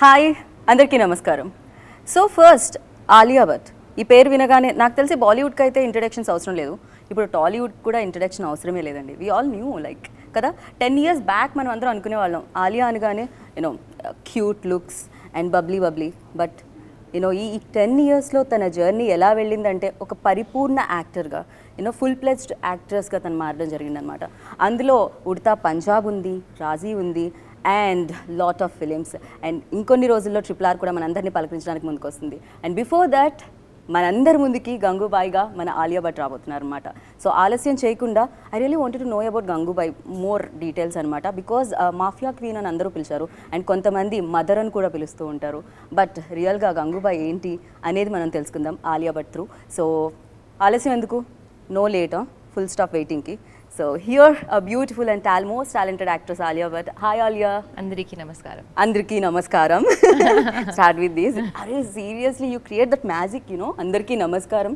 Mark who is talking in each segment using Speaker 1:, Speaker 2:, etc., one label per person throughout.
Speaker 1: Hi అందరికీ నమస్కారం. So first Alia Bhatt ఈ పేరు వినగానే నాకు తెలిసి బాలీవుడ్కి అయితే ఇంట్రడక్షన్స్ అవసరం లేదు, ఇప్పుడు టాలీవుడ్ కూడా ఇంట్రడక్షన్ అవసరమే లేదండి. వీ ఆల్ న్యూ లైక్ కదా 10 years బ్యాక్ మనం అందరం అనుకునే వాళ్ళం ఆలియా అనగానే you know cute looks and bubbly but you know ఈ 10 yearsలో తన జర్నీ ఎలా వెళ్ళిందంటే ఒక పరిపూర్ణ యాక్టర్గా ఫుల్ ప్లెజ్డ్ యాక్ట్రెస్గా తను మారడం జరిగిందనమాట. అందులో ఉడతా పంజాబ్ ఉంది, రాజీ ఉంది and lot of films and ఇంకొన్ని రోజుల్లో RRR కూడా మనందరినీ పలకరించడానికి ముందుకు వస్తుంది. అండ్ బిఫోర్ దట్ మనందరి ముందుకి గంగూబాయిగా మన ఆలియా భట్ రాబోతున్నారు అనమాట. సో ఆలస్యం చేయకుండా I really wanted to know about Gangubai more details అనమాట. బికాజ్ మాఫియా క్వీన్ అని అందరూ పిలిచారు అండ్ కొంతమంది మదర్ అని కూడా పిలుస్తూ ఉంటారు. బట్ రియల్గా గంగూబాయ్ ఏంటి అనేది మనం తెలుసుకుందాం ఆలియా భట్ త్రూ. సో ఆలస్యం ఎందుకు, నో లేట్, ఫుల్ స్టాప్ వెయిటింగ్కి. So here a beautiful and most talented actress Alia Bhatt. Hi Alia.
Speaker 2: Andariki namaskaram.
Speaker 1: Andariki namaskaram. Start with this. Are seriously you create that magic, Andariki namaskaram.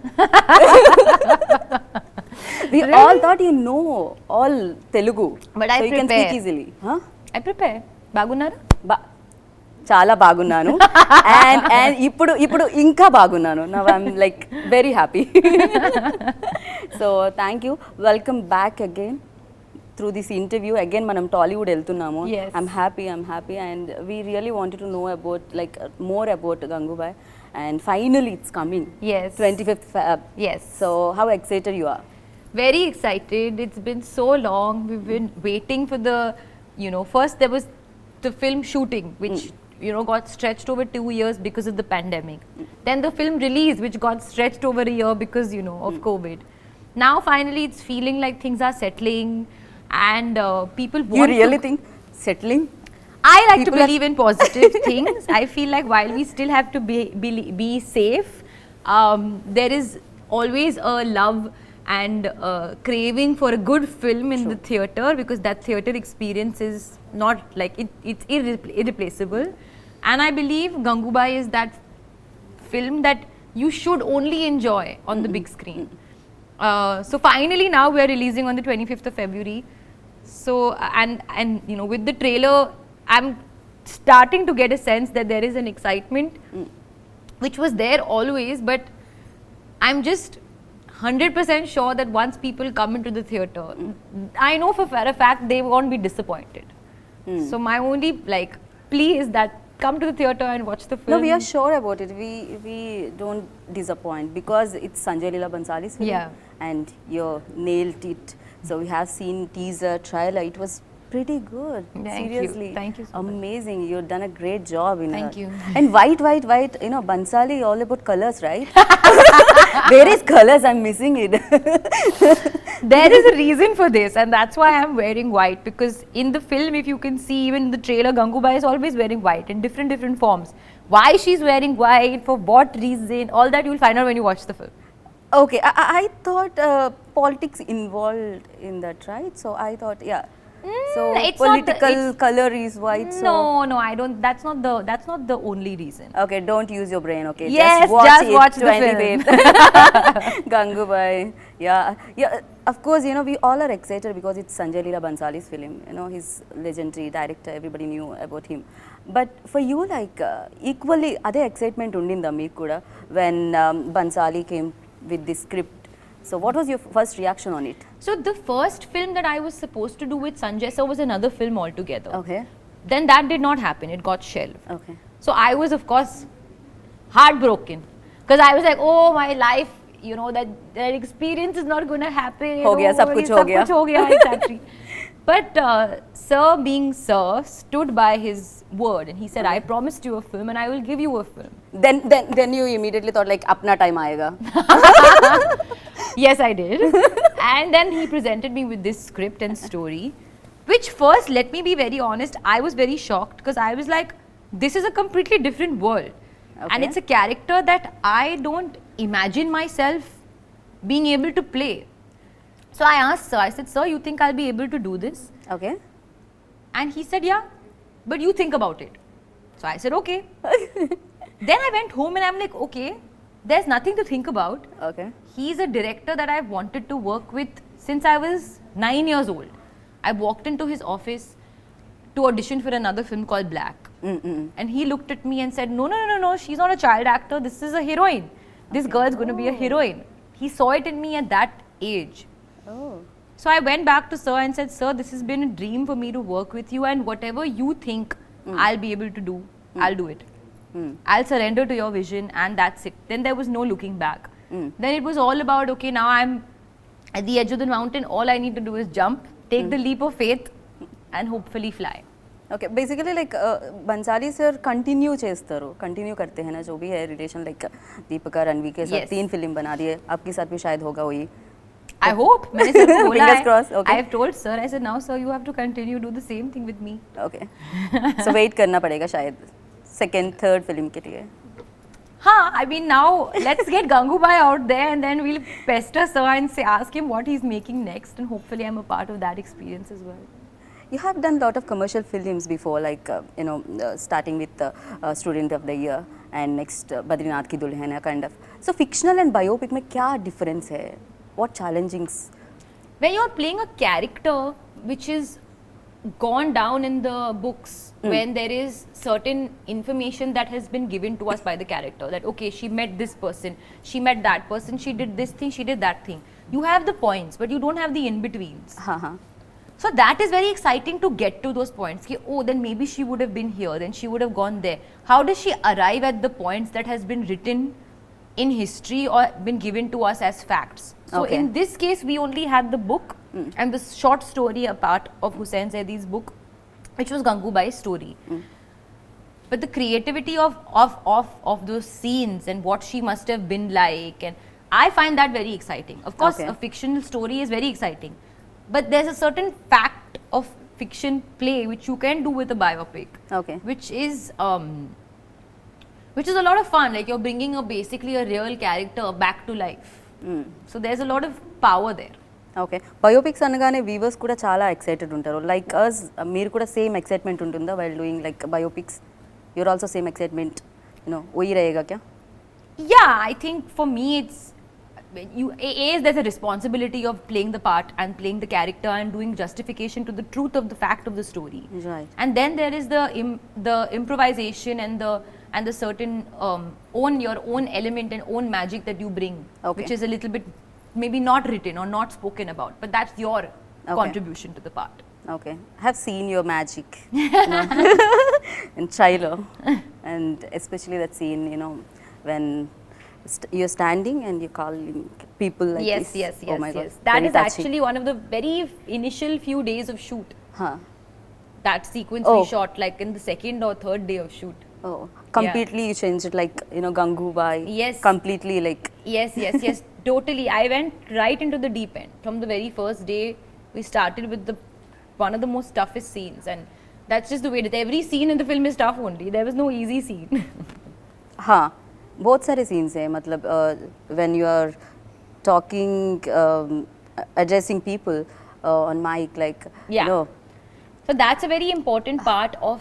Speaker 1: We really? All thought you know all Telugu.
Speaker 2: But I prepare.
Speaker 1: You can speak easily. Huh?
Speaker 2: I prepare. Bagunnara?
Speaker 1: చాలా బాగున్నాను and ఇప్పుడు ఇంకా బాగున్నాను. Now I'm like very happy. So thank you, welcome back again through this interview. Again మనం టాలీవుడ్ వెళ్తున్నాము. I'm happy and we really wanted to know about like more about Gangubai and finally it's coming 25th Feb.
Speaker 2: Yes.
Speaker 1: So how excited you are?
Speaker 2: Very excited. It's been so long. We've been waiting for the, first there was the film shooting which got stretched over 2 years because of the pandemic. Then the film release which got stretched over a year because of COVID. Now finally it's feeling like things are settling and people want.
Speaker 1: You really think settling?
Speaker 2: I like to believe in positive things. I feel like while we still have to be safe, there is always a love and craving for a good film in the theatre, because that theatre experience is not like it's irreplaceable. And I believe Gangubai is that film that you should only enjoy on the big screen. So finally now we are releasing on the 25th of February. So and with the trailer I'm starting to get a sense that there is an excitement which was there always, but I'm just 100% sure that once people come into the theatre, I know for a fact they won't be disappointed. So my only plea is that come to the theatre and watch the film.
Speaker 1: No, we are sure about it. We don't disappoint because it's Sanjay Leela Bhansali's film. And you nailed it. So we have seen teaser, trailer. It was pretty good. Seriously.
Speaker 2: Thank you so
Speaker 1: amazing much. You've done a great job in
Speaker 2: Thank you.
Speaker 1: And white, Bhansali all about colors, right? Where is colors? I'm missing it.
Speaker 2: There is a reason for this, and that's why I'm wearing white, because in the film, if you can see, even in the trailer, Gangubai is always wearing white in different forms. Why she's wearing white, for what reason, all that you'll find out when you watch the film.
Speaker 1: Okay, I thought politics involved in that, right? So I thought, so
Speaker 2: it's
Speaker 1: political color is white. So
Speaker 2: No, I don't. That's not the only reason.
Speaker 1: Okay, don't use your brain. Okay,
Speaker 2: yes, just watch the film.
Speaker 1: Gangubai, yeah. Of course, we all are excited because it's Sanjay Leela Bhansali's film. He's legendary director. Everybody knew about him. But for you, equally, ade excitement undinda meeku kuda when Bhansali came with this script. So what was your first reaction on it?
Speaker 2: So the first film that I was supposed to do with Sanjay sir was another film altogether.
Speaker 1: Okay.
Speaker 2: Then that did not happen. It got shelved.
Speaker 1: Okay.
Speaker 2: So I was of course heartbroken, because I was like, oh my life, that experience is not going to happen.
Speaker 1: Ho gaya, sab kuch ho gaya.
Speaker 2: Exactly. But sir being sir stood by his word and he said, I promised you a film and I will give you a film.
Speaker 1: Then you immediately thought apna time aayega.
Speaker 2: Yes, I did. And then he presented me with this script and story, which first, let me be very honest, I was very shocked, because I was like, this is a completely different world. Okay. And it's a character that I don't imagine myself being able to play. So I asked sir, I said, sir, you think I'll be able to do this?
Speaker 1: Okay.
Speaker 2: And he said, yeah, but you think about it. So I said, okay. Then I went home and I'm like, okay, there's nothing to think about.
Speaker 1: Okay.
Speaker 2: He's a director that I've wanted to work with since I was 9 years old. I walked into his office to audition for another film called Black. And he looked at me and said, no, she's not a child actor. This is a heroine. This girl is going to be a heroine. He saw it in me at that age.
Speaker 1: Oh.
Speaker 2: So I went back to sir and said, sir, this has been a dream for me to work with you, and whatever you think I'll be able to do, I'll do it. I'll surrender to your vision, and that's it. Then there was no looking back. Then it was all about, okay, now I'm at the edge of the mountain. All I need to do is jump, take the leap of faith, and hopefully fly.
Speaker 1: Okay basically like Bhansali sir continue చేస్తారు continue करते हैं ना जो भी है relation like Deepika Ranveer के साथ 3 film बना दिए आपके साथ भी शायद होगा वही
Speaker 2: I hope. मैंने सर को बोला
Speaker 1: Fingers crossed, okay.
Speaker 2: I have told sir, I said, now sir, you have to continue, do the same thing with me.
Speaker 1: Okay so wait करना पड़ेगा शायद सेकंड थर्ड फिल्म के लिए
Speaker 2: हाँ, I mean now let's get Gangubai out there and then we'll pester sir and say, ask him what he's making next, and hopefully I'm a part of that experience as well.
Speaker 1: You have done a lot of commercial films before, like starting with Student of the Year and next Badrinath Ki Dulhan, kind of. So fictional and biopic में क्या difference है? What challengings?
Speaker 2: When you're playing a character which is gone down in the books, when there is certain information that has been given to us by the character, that okay, she met this person, she met that person, she did this thing, she did that thing. You have the points, but you don't have the in-betweens. So that is very exciting to get to those points. Ki, oh, then maybe she would have been here, then she would have gone there. How does she arrive at the points that has been written in history or been given to us as facts? So
Speaker 1: Okay.
Speaker 2: in this case, we only had the book and the short story a part of Hussain Zaid's book, which was Gangubai's story. But the creativity of those scenes and what she must have been like, and I find that very exciting. Of course,
Speaker 1: Okay.
Speaker 2: a fictional story is very exciting. But there's a certain fact of fiction play which you can do with a biopic,
Speaker 1: Okay.
Speaker 2: which is a lot of fun. Like you're bringing basically a real character back to life. So there's a lot of power there.
Speaker 1: Okay biopics అనగానే viewers కూడా చాలా excited ఉంటారు like us మీరు కూడా same excitement ఉంటుందా while doing like biopics your also same excitement you know वही रहेगा क्या?
Speaker 2: Yeah, I think for me it's there's a responsibility of playing the part and playing the character and doing justification to the truth of the fact of the story.
Speaker 1: Right.
Speaker 2: And then there is the improvisation and the certain your own element and own magic that you bring,
Speaker 1: Okay.
Speaker 2: which is a little bit maybe not written or not spoken about, but that's your contribution to the part.
Speaker 1: Okay, I have seen your magic in trailer, and especially that scene, when you're standing and you're calling people like this.
Speaker 2: Yes.
Speaker 1: Oh my God,
Speaker 2: That
Speaker 1: very
Speaker 2: is
Speaker 1: touching.
Speaker 2: actually one of the very initial few days of shoot.
Speaker 1: Huh.
Speaker 2: That sequence
Speaker 1: Oh.
Speaker 2: we shot like in the second or third day of shoot.
Speaker 1: Oh, completely you changed it, like Gangubai.
Speaker 2: Yes.
Speaker 1: Completely like.
Speaker 2: Yes, totally. I went right into the deep end. From the very first day, we started with one of the most toughest scenes, and that's just the way it is. Every scene in the film is tough only. There was no easy scene.
Speaker 1: हाँ बहुत सारे scenes हैं मतलब when you are talking addressing people on mic like
Speaker 2: Yeah. So that's a very important part of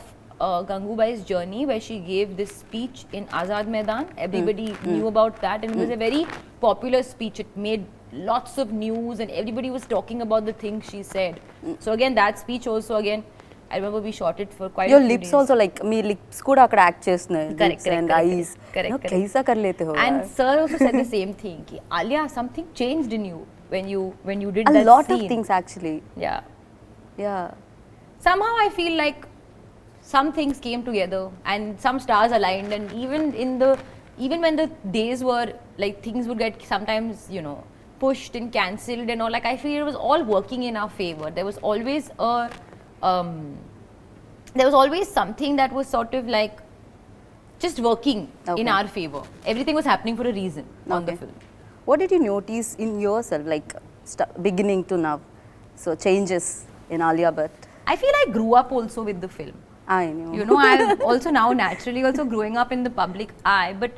Speaker 2: Gangubai's journey, where she gave this speech in Azad Maidan. Everybody knew about that, and it was a very popular speech. It made lots of news, and everybody was talking about the things she said. So again, that speech also again, I remember we shot it for quite
Speaker 1: your
Speaker 2: a few
Speaker 1: lips
Speaker 2: days.
Speaker 1: also like me lips కూడా అక్కడ act చేస్తున్నాయి
Speaker 2: Correct,
Speaker 1: lips and
Speaker 2: correct,
Speaker 1: eyes
Speaker 2: correct, correct.
Speaker 1: कैसा कर लेते हो
Speaker 2: And
Speaker 1: यार?
Speaker 2: sir also said the same thing. Ki, Alia, something changed in you when you did
Speaker 1: a
Speaker 2: that
Speaker 1: lot
Speaker 2: scene.
Speaker 1: of things actually. Yeah.
Speaker 2: Somehow I feel like some things came together and some stars aligned, and even when the days were like things would get sometimes pushed and cancelled and all, like I feel it was all working in our favor. There was always something that was sort of like just working in
Speaker 1: Okay.
Speaker 2: our favor. Everything was happening for a reason on the
Speaker 1: Okay.
Speaker 2: film.
Speaker 1: What did you notice in yourself like beginning to now? So changes in Alia Bhatt.
Speaker 2: I feel I grew up also with the film.
Speaker 1: I know.
Speaker 2: I'm also now naturally also growing up in the public eye, but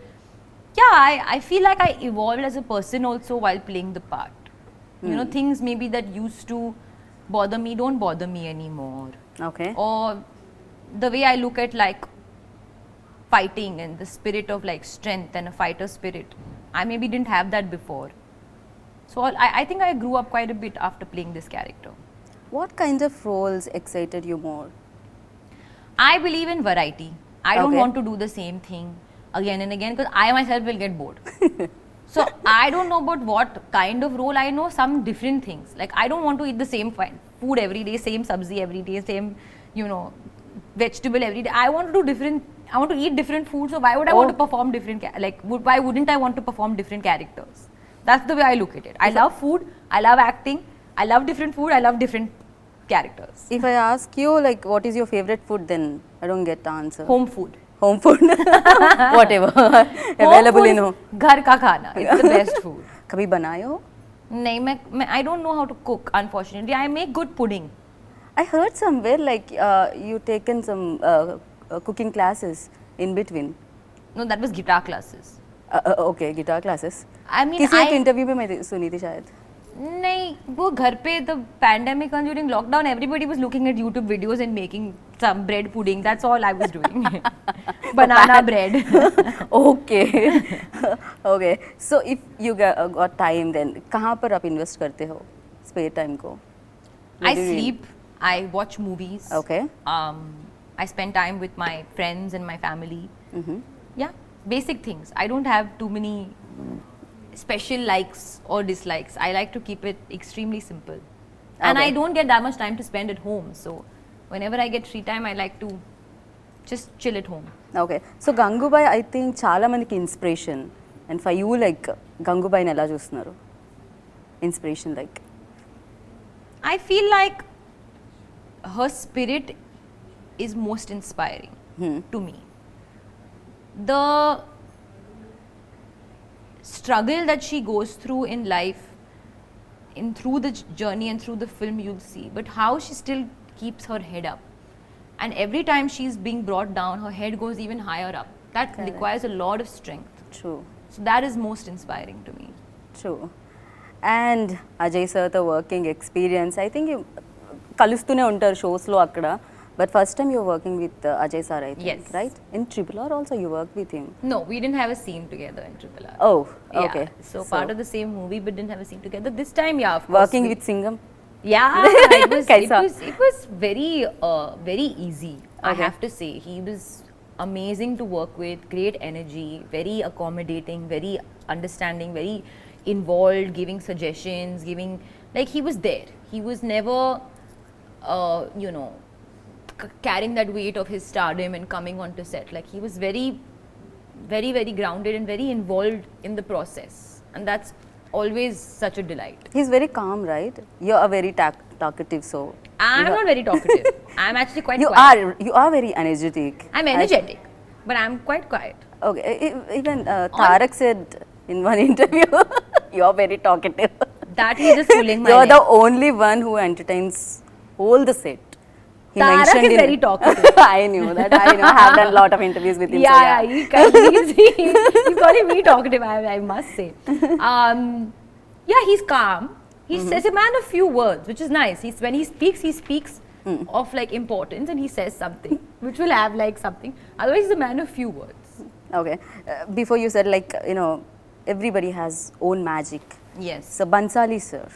Speaker 2: yeah, I feel like I evolved as a person also while playing the part. Things maybe that used to bother me don't bother me anymore.
Speaker 1: Okay.
Speaker 2: Or the way I look at like fighting and the spirit of like strength and a fighter spirit, I maybe didn't have that before. So I think I grew up quite a bit after playing this character.
Speaker 1: What kinds of roles excited you more?
Speaker 2: I believe in variety. I don't
Speaker 1: Okay.
Speaker 2: want to do the same thing again and again because I myself will get bored. So I don't know about what kind of role. I know some different things. Like I don't want to eat the same food every day, same sabzi every day, same, you know, vegetable every day. I want to do different. I want to eat different food. So why would I want to perform different? Why wouldn't I want to perform different characters? That's the way I look at it. I love food. I love acting. I love different food. I love different characters.
Speaker 1: If I ask you like what is your favorite food, then I don't get the answer.
Speaker 2: Home food.
Speaker 1: Home food. Whatever. Available in home.
Speaker 2: घर का खाना. It's the best food.
Speaker 1: कभी बनाए हो?
Speaker 2: नहीं मैं I don't know how to cook. Unfortunately, I make good pudding.
Speaker 1: I heard somewhere like you taken some cooking classes in between.
Speaker 2: No, that was guitar classes.
Speaker 1: Okay, guitar classes.
Speaker 2: I mean,
Speaker 1: किसी एक interview में मैं सुनी थी शायद.
Speaker 2: नहीं वो घर पे the pandemic and during lockdown everybody was looking at YouTube videos and making some bread pudding. That's all I was doing. Banana bread.
Speaker 1: Okay. Okay. So if you got time, then कहाँ पर आप invest करते हो spare time को?
Speaker 2: I sleep. I watch movies.
Speaker 1: Okay.
Speaker 2: I spend time with my friends and my family. Yeah, basic things. I don't have too many special likes or dislikes. I like to keep it extremely simple. And
Speaker 1: Okay.
Speaker 2: I don't get that much time to spend at home. So whenever I get free time, I like to just chill at home.
Speaker 1: Okay. So Gangubai, I think చాలా మందికి inspiration. And for you, like Gangubai ని ఎలా చూస్తున్నారు? Inspiration like.
Speaker 2: I feel like her spirit is most inspiring to me. The struggle that she goes through in life, through the journey and through the film you'll see, but how she still keeps her head up. And every time she's being brought down, her head goes even higher up. That
Speaker 1: Correct.
Speaker 2: requires a lot of strength.
Speaker 1: True.
Speaker 2: So that is most inspiring to me.
Speaker 1: True. And Ajay sir తో working experience I think కలుస్తూనే ఉంటారు షోస్లో అక్కడ but first time you're working with Ajay sir I think
Speaker 2: Yes.
Speaker 1: Right in triple R also you work with him
Speaker 2: No, we didn't have a scene together in Triple R.
Speaker 1: Oh
Speaker 2: Yeah,
Speaker 1: okay
Speaker 2: so part of the same movie, but didn't have a scene together. This time, yeah, of course.
Speaker 1: Working with Singham
Speaker 2: Yeah,
Speaker 1: Kaisa?
Speaker 2: it was very easy. I
Speaker 1: Okay.
Speaker 2: have to say, he was amazing to work with. Great energy, very accommodating, very understanding, very involved, giving suggestions, like he was there. He was never, carrying that weight of his stardom and coming onto set. Like he was very, very, very grounded and very involved in the process, and that's always such a delight.
Speaker 1: He's very calm right you are very talkative so
Speaker 2: I'm not very talkative. I'm actually quite
Speaker 1: you
Speaker 2: quiet.
Speaker 1: are very energetic.
Speaker 2: I'm energetic, but I'm quite quiet.
Speaker 1: Okay, even Tarak said in one interview you are very talkative.
Speaker 2: That he's just pulling my
Speaker 1: You're
Speaker 2: leg.
Speaker 1: the only one who entertains all the set. He
Speaker 2: Tarak
Speaker 1: mentioned
Speaker 2: is
Speaker 1: in-
Speaker 2: very talkative.
Speaker 1: I knew that. I know. I have done a lot of interviews with him.
Speaker 2: Yeah,
Speaker 1: so
Speaker 2: he's calling me talkative, I must say. Yeah, he's calm. He's a man of few words, which is nice. When he speaks of like importance, and he says something which will have like something. Otherwise, he's a man of few words.
Speaker 1: Okay. Before you said like, everybody has own magic.
Speaker 2: Yes.
Speaker 1: So Bansali sir,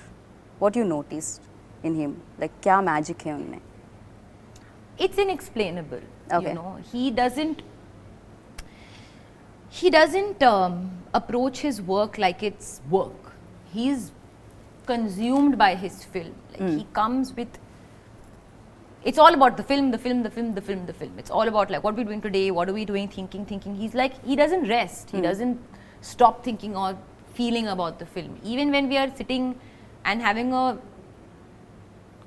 Speaker 1: what you noticed in him? Like, kya magic hai unme?
Speaker 2: It's inexplainable.
Speaker 1: Okay.
Speaker 2: He doesn't approach his work like it's work. He's consumed by his film. Like he comes with, it's all about the film. It's all about like what we're doing today, what are we doing, thinking. He's like, he doesn't rest. He doesn't stop thinking or feeling about the film. Even when we are sitting and having a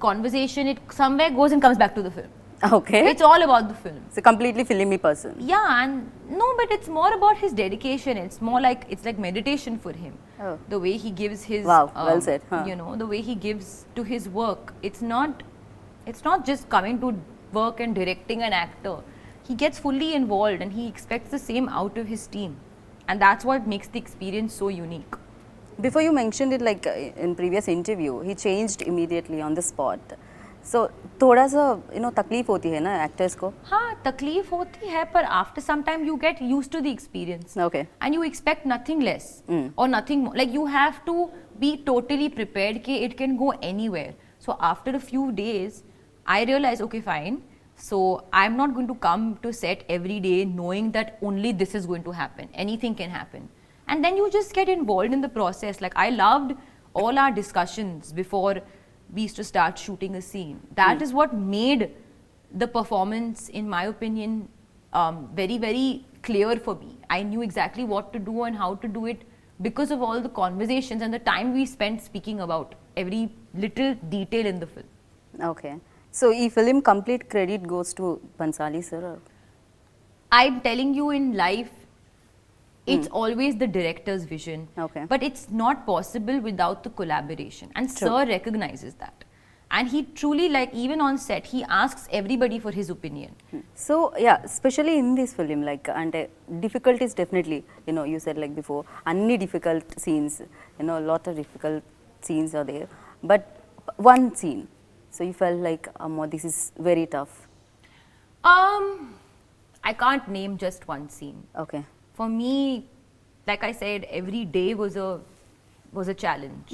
Speaker 2: conversation, it somewhere goes and comes back to the film.
Speaker 1: Okay.
Speaker 2: It's all about the film.
Speaker 1: He's a completely filmy person.
Speaker 2: Yeah, and no, but it's more about his dedication. It's more like, it's like meditation for him.
Speaker 1: Oh.
Speaker 2: The way he gives his,
Speaker 1: Wow, well said, huh?
Speaker 2: the way he gives to his work. It's not just coming to work and directing an actor. He gets fully involved and he expects the same out of his team. And that's what makes the experience so unique.
Speaker 1: Before you mentioned it like in previous interview, he changed immediately on the spot. So थोड़ा सा तकलीफ होती है ना actors को.
Speaker 2: हाँ तकलीफ होती है पर after some time you get used to the experience.
Speaker 1: Okay.
Speaker 2: And you expect nothing less or nothing more. Like you have to be totally prepared कि it can go anywhere. So after a few days, I realized, okay, fine, So I'm not going to come to set every day knowing that only this is going to happen. Anything can happen. And then you just get involved in the process. Like I loved all our discussions before we used to start shooting a scene. That is what made the performance, in my opinion, very, very clear for me. I knew exactly what to do and how to do it because of all the conversations and the time we spent speaking about every little detail in the film.
Speaker 1: Okay. So, ee film complete credit goes to Bansali sir? Or?
Speaker 2: I'm telling you, in life, it's always the director's vision.
Speaker 1: Okay.
Speaker 2: But it's not possible without the collaboration. And
Speaker 1: True.
Speaker 2: Sir recognizes that. And he truly, like, even on set, he asks everybody for his opinion.
Speaker 1: So, yeah, especially in this film, like, and difficulties definitely, you know, you said like before, any difficult scenes, you know, a lot of difficult scenes are there. But one scene, so you felt like, this is very tough.
Speaker 2: I can't name just one scene.
Speaker 1: Okay.
Speaker 2: For me, like I said, every day was a challenge.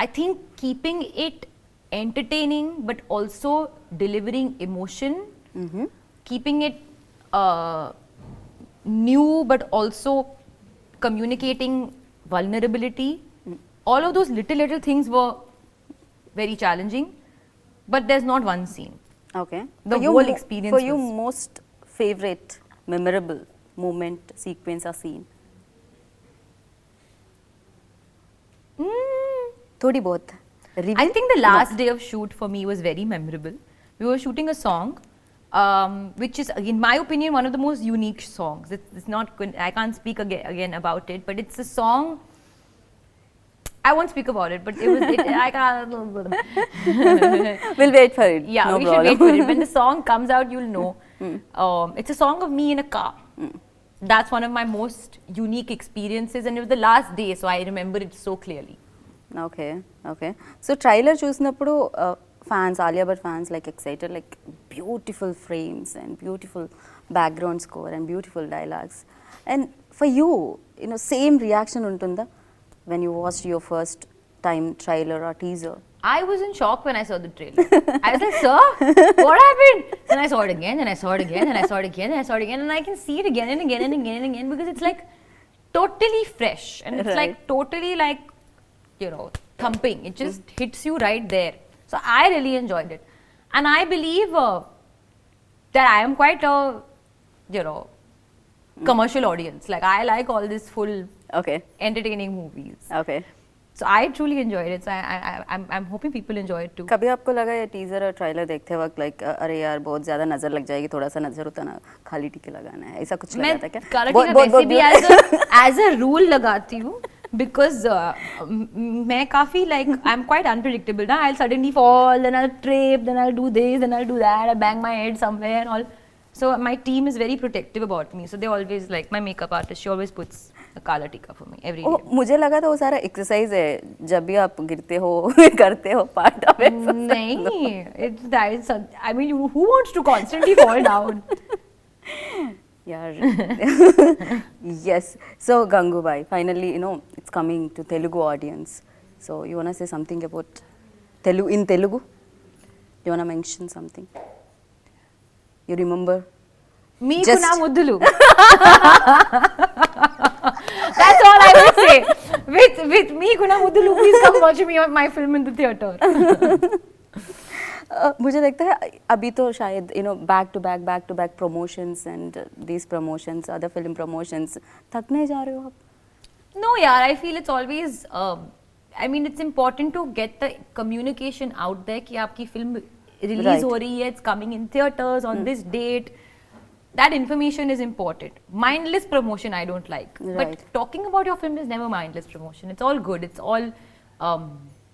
Speaker 2: I think keeping it entertaining but also delivering emotion, keeping it new but also communicating vulnerability, all of those little things were very challenging, but there's not one scene.
Speaker 1: Okay.
Speaker 2: The whole experience
Speaker 1: For you,
Speaker 2: was-
Speaker 1: most favorite, memorable moment, sequence or scene? Thodi bahut.
Speaker 2: I think the last day of shoot for me was very memorable. We were shooting a song, which is, in my opinion, one of the most unique songs. It's not good. I can't speak again about it, but it's a song. I won't speak about it, but it was. I can't.
Speaker 1: We'll wait for it.
Speaker 2: Yeah,
Speaker 1: no
Speaker 2: we
Speaker 1: problem.
Speaker 2: should wait for it. When the song comes out, you'll know. It's a song of me in a car. That's one of my most unique experiences, and it was the last day, so I remember it so clearly.
Speaker 1: Okay, okay. So trailer చూసినప్పుడు fans, Alia Bhatt fans, like excited, like beautiful frames and beautiful background score and beautiful dialogues. And for you, you know, same reaction untunda when you watched your first time trailer or teaser?
Speaker 2: I was in shock when I saw the trailer. I was like, sir, what happened? Then I saw it again, and I saw it again, and I saw it again, and I saw it again, and I can see it again and again and again and again because it's like totally fresh and it's like totally like, you know, thumping. It just hits you right there. So I really enjoyed it. And I believe that I am quite a, you know, commercial audience. Like I like all this full
Speaker 1: Okay,
Speaker 2: entertaining movies.
Speaker 1: okay.
Speaker 2: So I truly enjoyed it. So I'm hoping people enjoy it too.
Speaker 1: कभी आपको लगा ये teaser और trailer देखते वक्त like अरे यार बहुत ज्यादा नजर लग जाएगी, थोड़ा सा नजर उतारना, खाली टीके लगाना है, ऐसा कुछ लगा
Speaker 2: मैं
Speaker 1: था क्या?
Speaker 2: काला टीका वैसे भी as a rule लगाती हूँ because मैं काफी like I'm quite unpredictable ना. I'll suddenly fall, then I'll trip, then I'll do this, then I'll do that, I'll bang my head somewhere and all. So my team is very protective about me. So they always like my makeup artist. She always puts a kala tika for me every
Speaker 1: O,
Speaker 2: day.
Speaker 1: मुझे लगा था वो सारा exercise है, जब भी आप गिरते हो करते हो पार्ट ऑफ
Speaker 2: नहीं, it's that is. I mean, who wants to constantly fall down?
Speaker 1: यार yes. So Gangubai, finally, you know, it's coming to Telugu audience. So you wanna say something about Telugu? You wanna mention something? You remember?
Speaker 2: Meeku
Speaker 1: Just-
Speaker 2: na muddulu. That's all I will say. With Meeku na muddulu, please come watch me on my film in the theater.
Speaker 1: मुझे लगता है अभी तो शायद you know back to back promotions and these promotions, other film promotions, थक नहीं जा रहे हो आप?
Speaker 2: No, yeah, I feel it's always. I mean, it's important to get the communication out there कि आपकी film release
Speaker 1: Right.
Speaker 2: हो रही है, it's coming in theaters on this date. That information is important. Mindless promotion I don't like.
Speaker 1: Right.
Speaker 2: But talking about your film is never mindless promotion. It's all good. It's all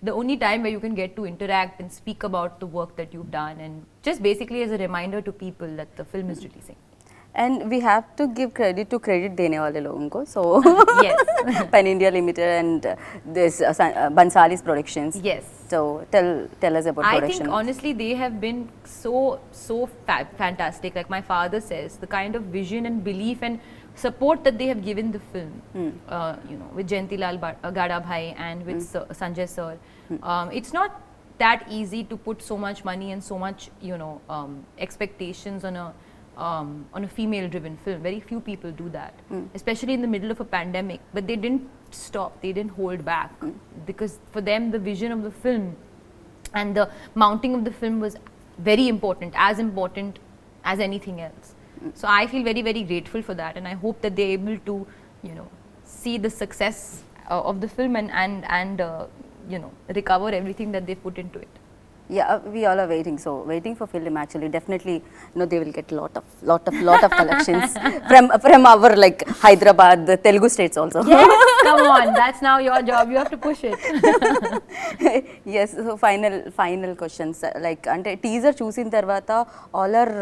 Speaker 2: the only time where you can get to interact and speak about the work that you've done, and just basically as a reminder to people that the film is releasing.
Speaker 1: And we have to give credit to credit देने वाले लोगों को. So
Speaker 2: Yes.
Speaker 1: Pan India Limited and this Bansali's Productions.
Speaker 2: Yes.
Speaker 1: So tell us about
Speaker 2: I
Speaker 1: production.
Speaker 2: think honestly they have been so fantastic. Like my father says, the kind of vision and belief and support that they have given the film, you know, with Jayantilal Gadabhai and with Sanjay sir. It's not that easy to put so much money and so much, expectations on a female-driven film. Very few people do that, especially in the middle of a pandemic. But they didn't stop. They didn't hold back because for them, the vision of the film and the mounting of the film was very important as anything else. So I feel very, very grateful for that, and I hope that they're able to, see the success of the film and recover everything that they put into it.
Speaker 1: Yeah, we all are waiting. So waiting for film actually. Definitely, they will get lot of collections from our like Hyderabad, the Telugu states also.
Speaker 2: Yes, come on, that's now your job. You have to push it.
Speaker 1: Yes. So final questions. Like ante teaser చూసిన తర్వాత all are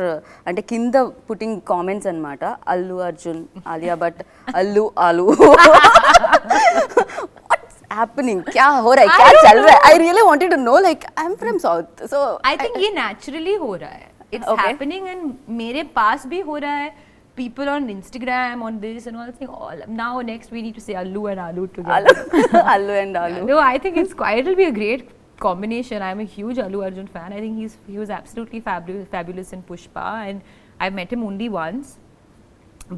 Speaker 1: అంటే కింద putting comments అన్నమాట. Allu Arjun, Alia Bhatt, Allu Allu. Happening क्या हो रहा है क्या चल रहा है I really wanted to know like I'm from south so
Speaker 2: I think ये naturally हो रहा है it's happening and मेरे पास भी हो रहा है people on Instagram on this and all thing all now next we need to say Allu and Allu together
Speaker 1: Allu and Allu
Speaker 2: no I think it'll be a great combination I'm a huge Allu Arjun fan I think he was absolutely fabulous in Pushpa and I met him only once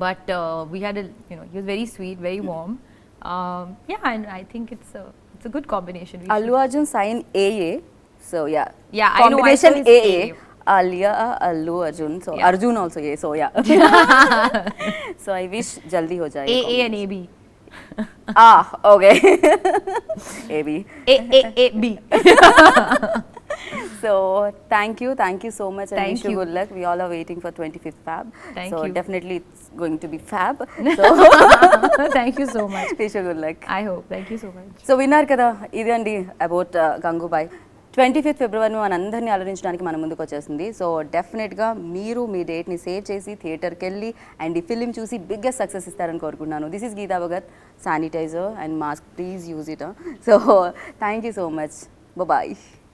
Speaker 2: but we had he was very sweet very warm yeah and I think it's a good combination
Speaker 1: Allu Arjun sign AA so yeah
Speaker 2: combination
Speaker 1: I know AA Alia Allu Arjun so Arjun also A so yeah so I wish jaldi ho jaye
Speaker 2: AA and AB
Speaker 1: okay AB
Speaker 2: AB
Speaker 1: so thank you so much and wish you good luck we all are waiting for 25th Fab
Speaker 2: thank
Speaker 1: so
Speaker 2: you.
Speaker 1: definitely it's going to be fab so
Speaker 2: thank you so much
Speaker 1: wish you good luck
Speaker 2: I hope thank you so much
Speaker 1: so విన్నారు కదా ఇది అండి about Gangubai 25th ఫిబ్రవరి మనందరినీ అలరించడానికి మన ముందుకు వచ్చేసింది so డెఫినెట్గా మీరు మీ డేట్ని సేవ్ చేసి థియేటర్కి వెళ్ళి అండ్ ఈ ఫిలిం చూసి బిగ్గెస్ట్ సక్సెస్ ఇస్తారని కోరుకుంటున్నాను this is Geeta Bhagat sanitiser and mask please use it so thank you so much bye